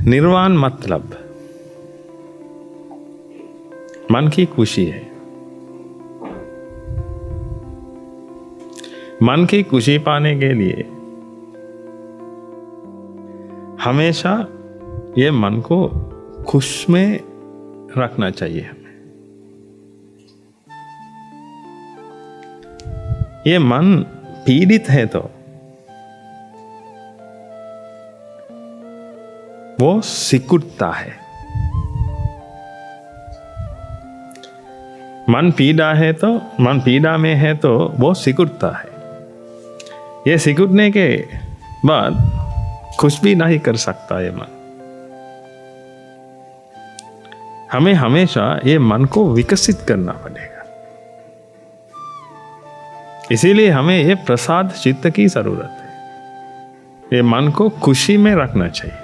निर्वाण मतलब मन की खुशी है। मन की खुशी पाने के लिए हमेशा ये मन को खुश में रखना चाहिए हमें। ये मन पीड़ित है तो वो सिकुड़ता है। मन पीड़ा में है तो वो सिकुड़ता है। ये सिकुड़ने के बाद कुछ भी नहीं कर सकता ये मन। हमें हमेशा ये मन को विकसित करना पड़ेगा। इसीलिए हमें ये प्रसाद चित्त की जरूरत है। ये मन को खुशी में रखना चाहिए।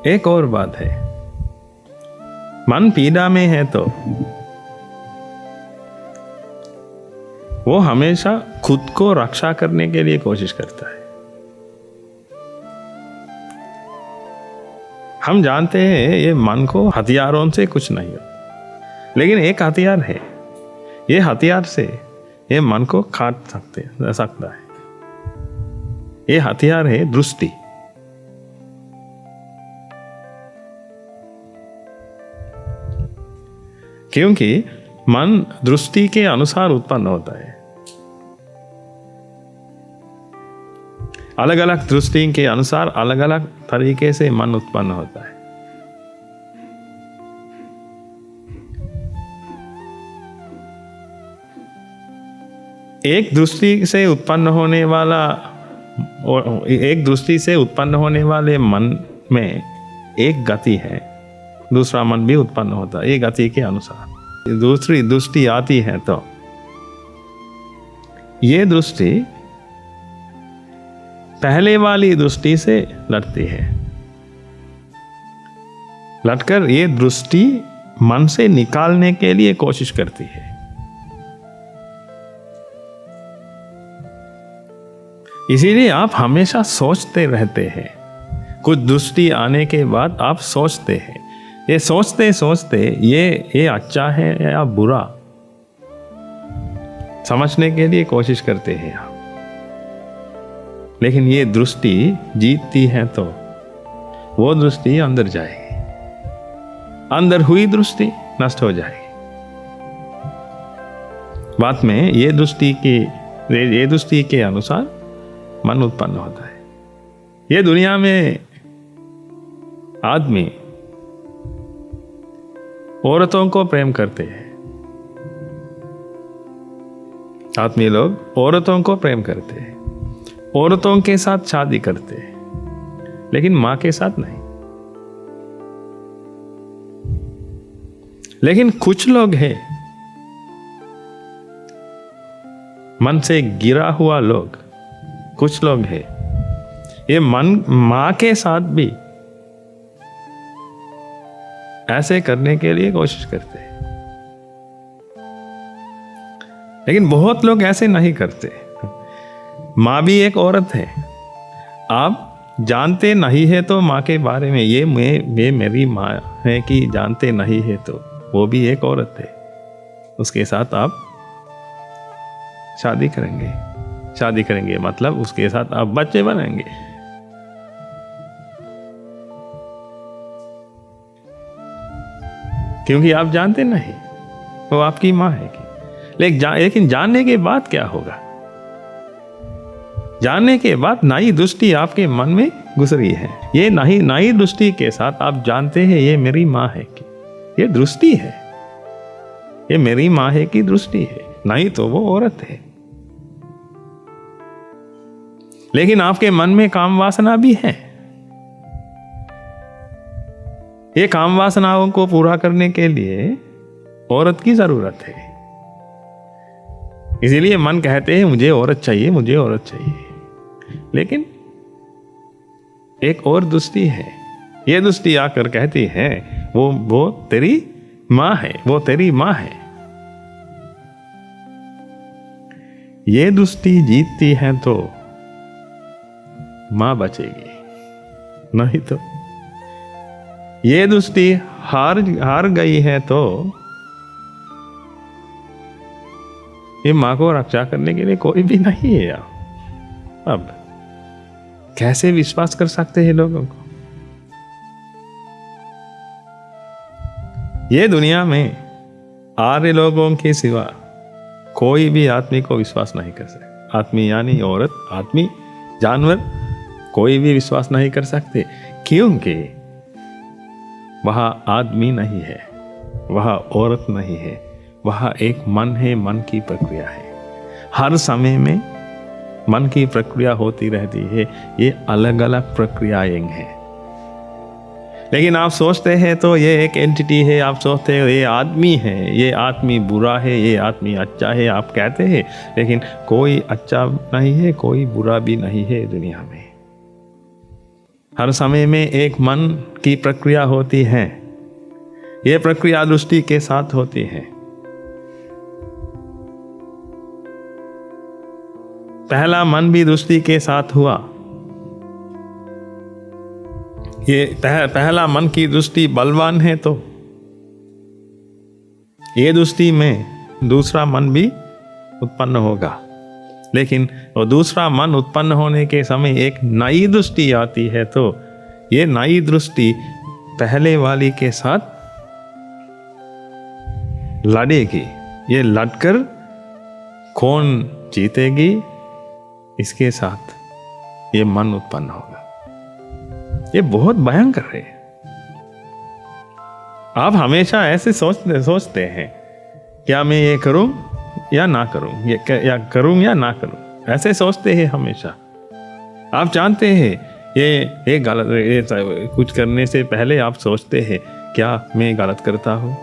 एक और बात है, मन पीड़ा में है तो वो हमेशा खुद को रक्षा करने के लिए कोशिश करता है। हम जानते हैं ये मन को हथियारों से कुछ नहीं हो, लेकिन एक हथियार है। ये हथियार से ये मन को काट सकता है। ये हथियार है दृष्टि। क्योंकि मन दृष्टि के अनुसार उत्पन्न होता है। अलग अलग दृष्टि के अनुसार अलग अलग तरीके से मन उत्पन्न होता है। एक दृष्टि से उत्पन्न होने वाले मन में एक गति है, दूसरा मन भी उत्पन्न होता है। ये गति के अनुसार दूसरी दृष्टि आती है तो ये दृष्टि पहले वाली दृष्टि से लड़ती है। लड़कर ये दृष्टि मन से निकालने के लिए कोशिश करती है। इसीलिए आप हमेशा सोचते रहते हैं। कुछ दृष्टि आने के बाद आप सोचते हैं। ये सोचते सोचते ये अच्छा है या बुरा समझने के लिए कोशिश करते हैं आप। लेकिन ये दृष्टि जीतती है तो वो दृष्टि अंदर जाएगी। अंदर हुई दृष्टि नष्ट हो जाएगी। बाद में ये दृष्टि के अनुसार मन उत्पन्न होता है। ये दुनिया में आदमी औरतों को प्रेम करते हैं। आदमी लोग औरतों को प्रेम करते हैं, औरतों के साथ शादी करते हैं, लेकिन मां के साथ नहीं। लेकिन कुछ लोग हैं मन से गिरा हुआ लोग, कुछ लोग हैं ये मां के साथ भी ऐसे करने के लिए कोशिश करते हैं। लेकिन बहुत लोग ऐसे नहीं करते। माँ भी एक औरत है। आप जानते नहीं है तो माँ के बारे में ये मेरी माँ है कि जानते नहीं है तो वो भी एक औरत है। उसके साथ आप शादी करेंगे मतलब उसके साथ आप बच्चे बनाएंगे। क्योंकि आप जानते नहीं वो आपकी माँ है कि। लेकिन जानने के बाद क्या होगा? जानने के बाद नई दृष्टि आपके मन में गुजरी है। ये नई दृष्टि के साथ आप जानते हैं ये मेरी माँ है कि ये दृष्टि है, ये मेरी माँ है की दृष्टि है, नहीं तो वो औरत है। लेकिन आपके मन में काम वासना भी है। ये काम वासनाओं को पूरा करने के लिए औरत की जरूरत है। इसीलिए मन कहते हैं मुझे औरत चाहिए, मुझे औरत चाहिए। लेकिन एक और दृष्टि है। ये दृष्टि आकर कहती है वो तेरी माँ है, वो तेरी माँ है। ये दृष्टि जीतती है तो माँ बचेगी, नहीं तो ये दृष्टि हार गई है तो ये माँ को रक्षा करने के लिए कोई भी नहीं है यार। अब कैसे विश्वास कर सकते हैं लोगों को? ये दुनिया में आर्य लोगों के सिवा कोई भी आदमी को विश्वास नहीं कर सकता। आदमी यानी औरत, आदमी, जानवर, कोई भी विश्वास नहीं कर सकते, क्योंकि वह आदमी नहीं है, वह औरत नहीं है, वह एक मन है, मन की प्रक्रिया है। हर समय में मन की प्रक्रिया होती रहती है। ये अलग अलग प्रक्रियाएं हैं। लेकिन आप सोचते हैं तो ये एक एंटिटी है, आप सोचते हैं ये आदमी है, ये आदमी बुरा है, ये आदमी अच्छा है, आप कहते हैं, लेकिन कोई अच्छा नहीं है, कोई बुरा भी नहीं है दुनिया में। हर समय में एक मन की प्रक्रिया होती है। ये प्रक्रिया दृष्टि के साथ होती है। पहला मन भी दृष्टि के साथ हुआ। ये पहला मन की दृष्टि बलवान है तो ये दृष्टि में दूसरा मन भी उत्पन्न होगा। लेकिन वो दूसरा मन उत्पन्न होने के समय एक नई दृष्टि आती है तो ये नई दृष्टि पहले वाली के साथ लड़ेगी। ये लड़कर कौन जीतेगी, इसके साथ ये मन उत्पन्न होगा। ये बहुत भयंकर है। आप हमेशा ऐसे सोचते हैं, क्या मैं ये करूं या ना करूं, या करूं या ना करूं, ऐसे सोचते हैं हमेशा। आप जानते हैं ये गलत, ये कुछ करने से पहले आप सोचते हैं क्या मैं गलत करता हूं।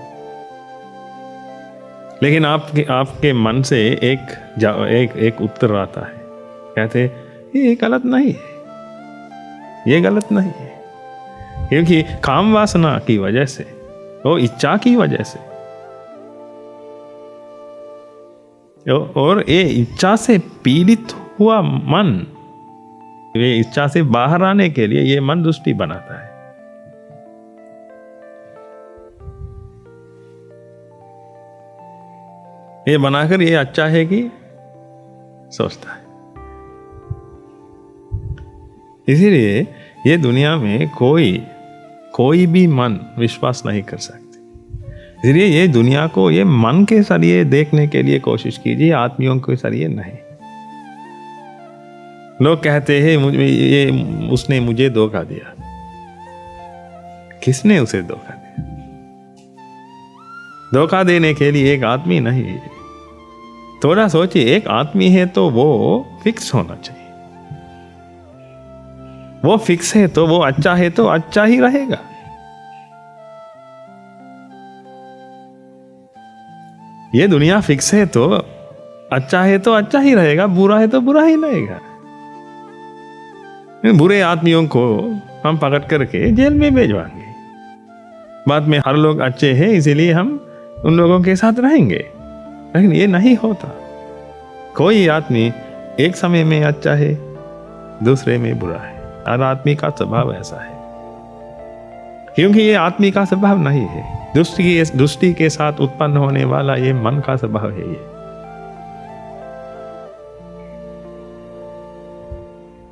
लेकिन आपके मन से एक उत्तर आता है, कहते ये गलत नहीं है, ये गलत नहीं है, क्योंकि काम वासना की वजह से, वो इच्छा की वजह से, और ये इच्छा से पीड़ित हुआ मन, ये इच्छा से बाहर आने के लिए ये मन दृष्टि बनाता है। ये बनाकर ये अच्छा है कि सोचता है। इसीलिए ये दुनिया में कोई भी मन विश्वास नहीं कर सकते। इसलिए ये दुनिया को ये मन के जरिए देखने के लिए कोशिश कीजिए, आत्मियों के जरिए नहीं। लोग कहते हैं उसने मुझे धोखा दिया। किसने उसे धोखा दिया? धोखा देने के लिए एक आदमी नहीं है। थोड़ा सोचिए, एक आदमी है तो वो फिक्स होना चाहिए। वो फिक्स है तो वो अच्छा है तो अच्छा ही रहेगा। ये दुनिया फिक्स है तो अच्छा है तो अच्छा ही रहेगा, बुरा है तो बुरा ही रहेगा। बुरे आदमियों को हम पकड़ करके जेल में भेजवाएंगे। बाद में हर लोग अच्छे हैं इसीलिए हम उन लोगों के साथ रहेंगे, लेकिन ये नहीं होता। कोई आदमी एक समय में अच्छा है, दूसरे में बुरा है। हर आदमी का स्वभाव ऐसा है, क्योंकि ये आदमी का स्वभाव नहीं है, दृष्टि के साथ उत्पन्न होने वाला ये मन का स्वभाव है। ये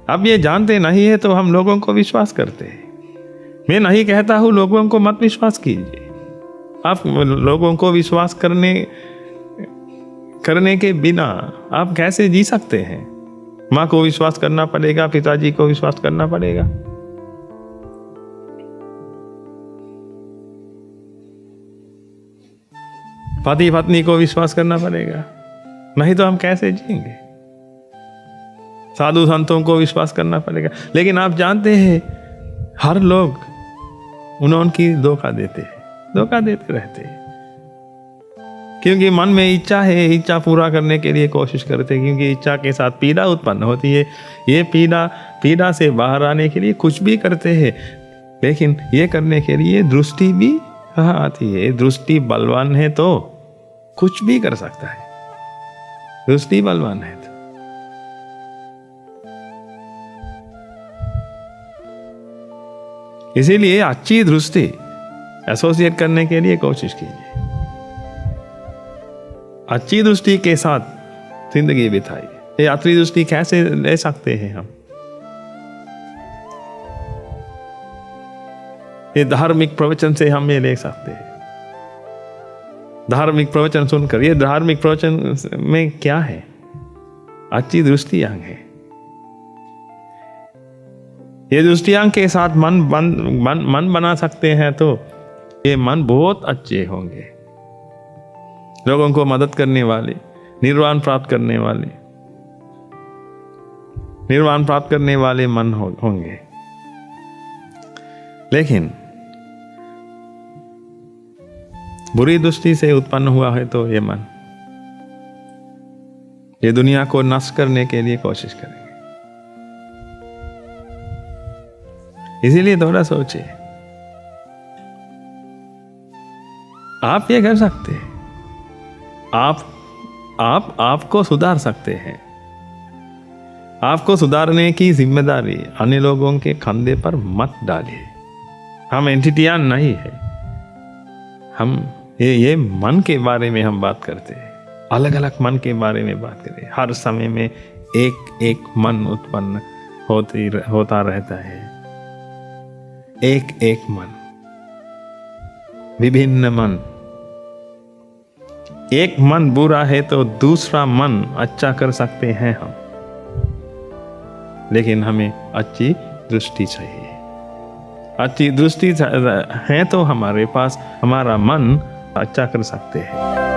अब ये जानते नहीं है तो हम लोगों को विश्वास करते हैं। मैं नहीं कहता हूं लोगों को मत विश्वास कीजिए। आप लोगों को विश्वास करने के बिना आप कैसे जी सकते हैं? माँ को विश्वास करना पड़ेगा, पिताजी को विश्वास करना पड़ेगा। पति पत्नी को विश्वास करना पड़ेगा, नहीं तो हम कैसे जिएंगे? साधु संतों को विश्वास करना पड़ेगा। लेकिन आप जानते हैं हर लोग उनकी धोखा देते रहते हैं, क्योंकि मन में इच्छा है, इच्छा पूरा करने के लिए कोशिश करते हैं, क्योंकि इच्छा के साथ पीड़ा उत्पन्न होती है। ये पीड़ा से बाहर आने के लिए कुछ भी करते हैं, लेकिन ये करने के लिए दृष्टि भी कहाँ आती है? दृष्टि बलवान है तो कुछ भी कर सकता है। दृष्टि बलवान है तो इसीलिए अच्छी दृष्टि एसोसिएट करने के लिए कोशिश कीजिए। अच्छी दृष्टि के साथ जिंदगी बिताइए। ये अच्छी दृष्टि कैसे ले सकते हैं हम? ये धार्मिक प्रवचन से हम ये ले सकते हैं। धार्मिक प्रवचन सुनकर, ये धार्मिक प्रवचन में क्या है? अच्छी दृष्टियां है। ये दृष्टियां के साथ मन बना सकते हैं तो ये मन बहुत अच्छे होंगे, लोगों को मदद करने वाले, निर्वाण प्राप्त करने वाले मन होंगे। लेकिन बुरी दृष्टि से उत्पन्न हुआ है तो ये मन ये दुनिया को नष्ट करने के लिए कोशिश करेंगे। इसीलिए थोड़ा सोचिए, आप ये कर सकते हैं। आपको सुधार सकते हैं। आपको सुधारने की जिम्मेदारी अन्य लोगों के कंधे पर मत डालिए। हम एंटिटियां नहीं है। हम ये मन के बारे में हम बात करते हैं, अलग अलग मन के बारे में बात करें। हर समय में एक मन उत्पन्न होता रहता है। एक मन, विभिन्न मन। एक मन बुरा है तो दूसरा मन अच्छा कर सकते हैं हम, लेकिन हमें अच्छी दृष्टि चाहिए। अच्छी दृष्टि है तो हमारे पास हमारा मन अच्छा कर सकते हैं।